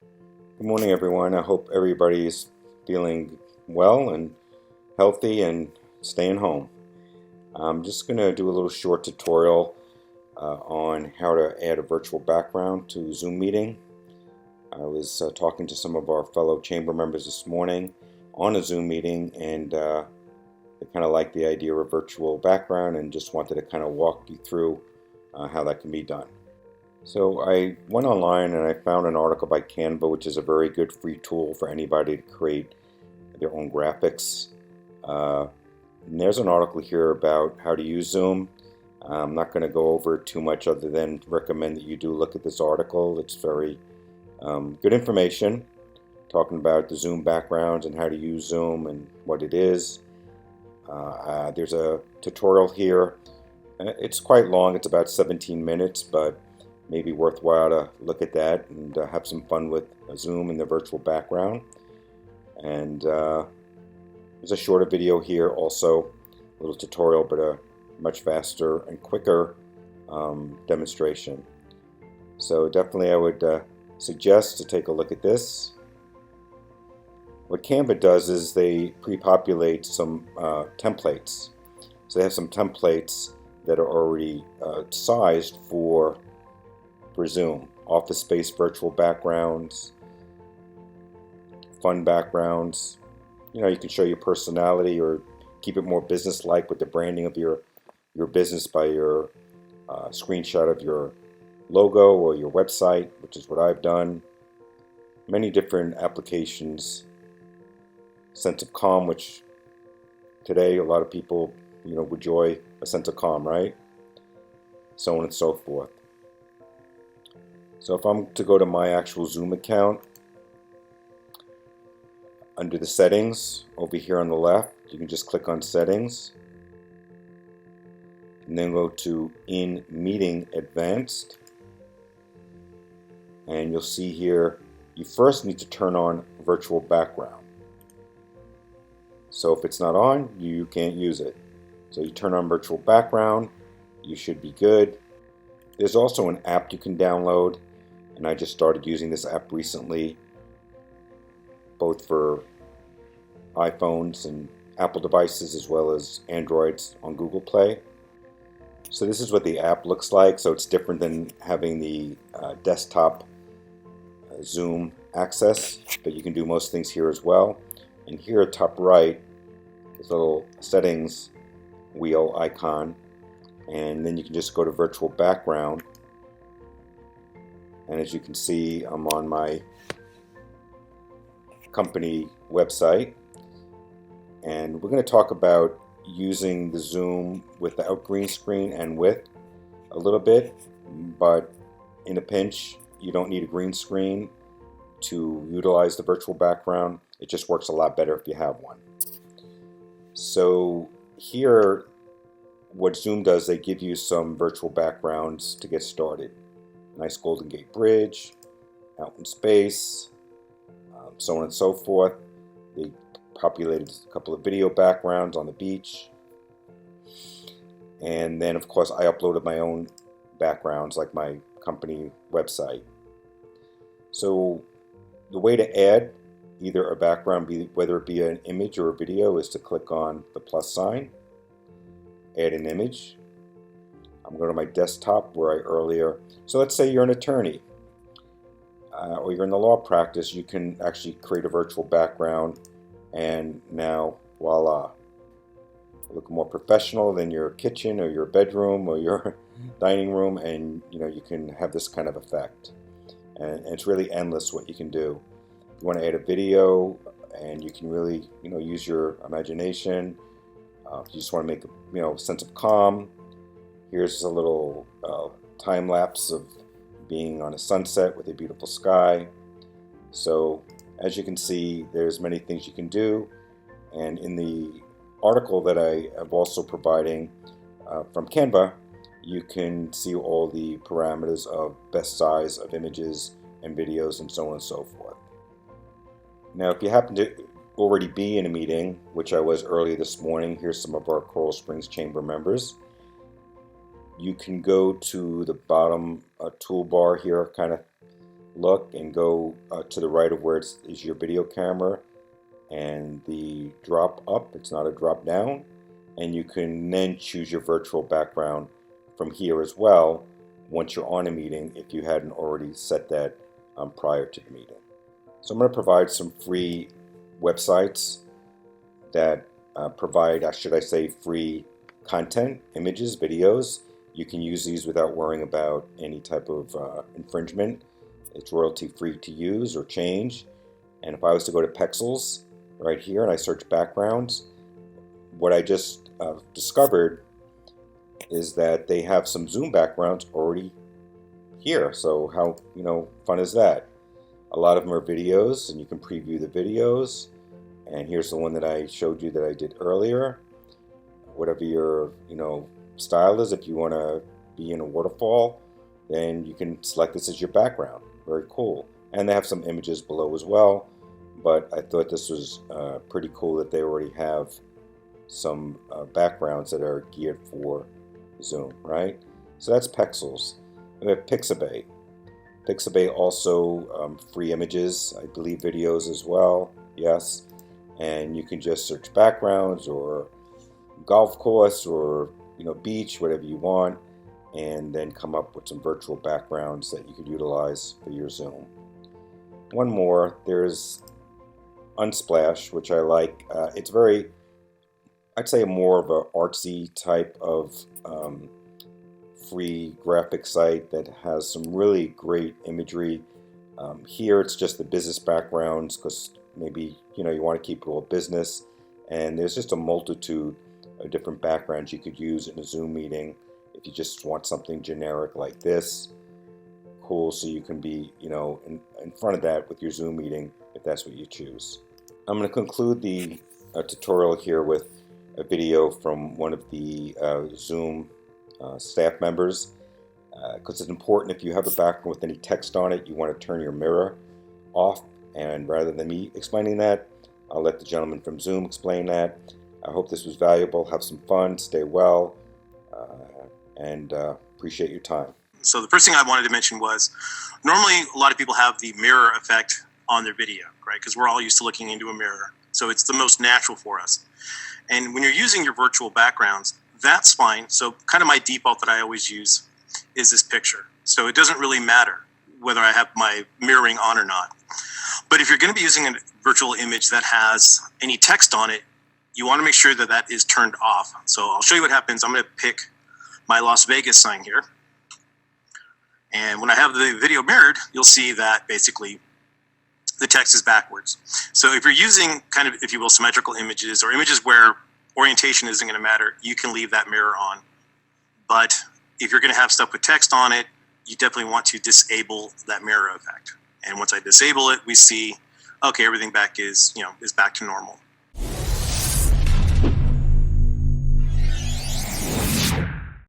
Good morning, everyone. I hope everybody's feeling well and healthy and staying home. I'm just going to do a little short tutorial on how to add a virtual background to Zoom meeting. I was talking to some of our fellow chamber members this morning on a Zoom meeting, and they kind of like the idea of a virtual background and just wanted to kind of walk you through how that can be done. So I went online and I found an article by Canva, which is a very good free tool for anybody to create their own graphics. Uh, and there's an article here about how to use Zoom. I'm not going to go over too much other than recommend that you do look at this article. It's very good information talking about the Zoom backgrounds and how to use Zoom and what it is. There's a tutorial here. It's quite long. It's about 17 minutes, but maybe worthwhile to look at that and have some fun with Zoom and the virtual background. And there's a shorter video here also, a little tutorial, but a much faster and quicker demonstration. So definitely I would suggest to take a look at this. What Canva does is they pre-populate some templates. So they have some templates that are already sized for Zoom. Office space virtual backgrounds, fun backgrounds. You can show your personality or keep it more business-like with the branding of your business by your screenshot of your logo or your website, which is what I've done. Many different applications. Sense of calm, which today a lot of people would enjoy a sense of calm, right? So on and so forth. So if I'm to go to my actual Zoom account, under the settings over here on the left, you can just click on settings and then go to in meeting advanced, and you'll see here you first need to turn on virtual background. So if it's not on, you can't use it. So you turn on virtual background, you should be good. There's also an app you can download, and I just started using this app recently, both for iPhones and Apple devices as well as Androids on Google Play. So this is what the app looks like. So it's different than having the desktop Zoom access, but you can do most things here as well. And here at top right is a little settings wheel icon, and then you can just go to virtual background. And as you can see, I'm on my company website, and we're going to talk about using the Zoom without green screen and with a little bit, but in a pinch you don't need a green screen to utilize the virtual background. It just works a lot better if you have one. So here what Zoom does, they give you some virtual backgrounds to get started. Nice Golden Gate Bridge, out in space, so on and so forth. They populated a couple of video backgrounds on the beach. And then, of course, I uploaded my own backgrounds, like my company website. So the way to add either a background, whether it be an image or a video, is to click on the plus sign, add an image. I'm going to my desktop where I earlier, so let's say you're an attorney or you're in the law practice, you can actually create a virtual background, and now voila, look more professional than your kitchen or your bedroom or your dining room, and you can have this kind of effect. And it's really endless what you can do. If you want to add a video, and you can really use your imagination. If you just want to make a sense of calm, here's a little time lapse of being on a sunset with a beautiful sky. So as you can see, there's many things you can do, and in the article that I am also providing from Canva, you can see all the parameters of best size of images and videos and so on and so forth. Now, if you happen to already be in a meeting, which I was earlier this morning, here's some of our Coral Springs Chamber members. You can go to the bottom toolbar here, kind of look and go to the right of where is your video camera and the drop up, it's not a drop down, and you can then choose your virtual background from here as well once you're on a meeting if you hadn't already set that prior to the meeting. So I'm going to provide some free websites that provide, should I say, free content, images, videos. You can use these without worrying about any type of infringement. It's royalty free to use or change. And if I was to go to Pexels right here and I search backgrounds, what I just discovered is that they have some Zoom backgrounds already here. So how fun is that? A lot of them are videos, and you can preview the videos. And here's the one that I showed you that I did earlier. Whatever your style is, if you want to be in a waterfall, then you can select this as your background. Very cool. And they have some images below as well. But I thought this was pretty cool that they already have some backgrounds that are geared for Zoom, right? So that's Pexels. We have Pixabay. Pixabay also free images, I believe videos as well, yes. And you can just search backgrounds or golf course or beach, whatever you want, and then come up with some virtual backgrounds that you could utilize for your Zoom. One more, there's Unsplash, which I like. It's very, I'd say, more of an artsy type of free graphic site that has some really great imagery. Here it's just the business backgrounds because maybe you want to keep it all business, and there's just a multitude of different backgrounds you could use in a Zoom meeting if you just want something generic like this. Cool, so you can be in front of that with your Zoom meeting if that's what you choose. I'm going to conclude the tutorial here with a video from one of the Zoom staff members, because it's important. If you have a background with any text on it, you want to turn your mirror off, and rather than me explaining that, I'll let the gentleman from Zoom explain that. I hope this was valuable. Have some fun, stay well, and appreciate your time. So the first thing I wanted to mention was, normally a lot of people have the mirror effect on their video, right? Because we're all used to looking into a mirror. So it's the most natural for us. And when you're using your virtual backgrounds, that's fine. So kind of my default that I always use is this picture. So it doesn't really matter whether I have my mirroring on or not. But if you're going to be using a virtual image that has any text on it, you want to make sure that that is turned off. So I'll show you what happens. I'm going to pick my Las Vegas sign here. And when I have the video mirrored, you'll see that basically the text is backwards. So if you're using kind of, if you will, symmetrical images or images where orientation isn't going to matter, you can leave that mirror on. But if you're going to have stuff with text on it, you definitely want to disable that mirror effect. And once I disable it, we see, okay, everything back is back to normal.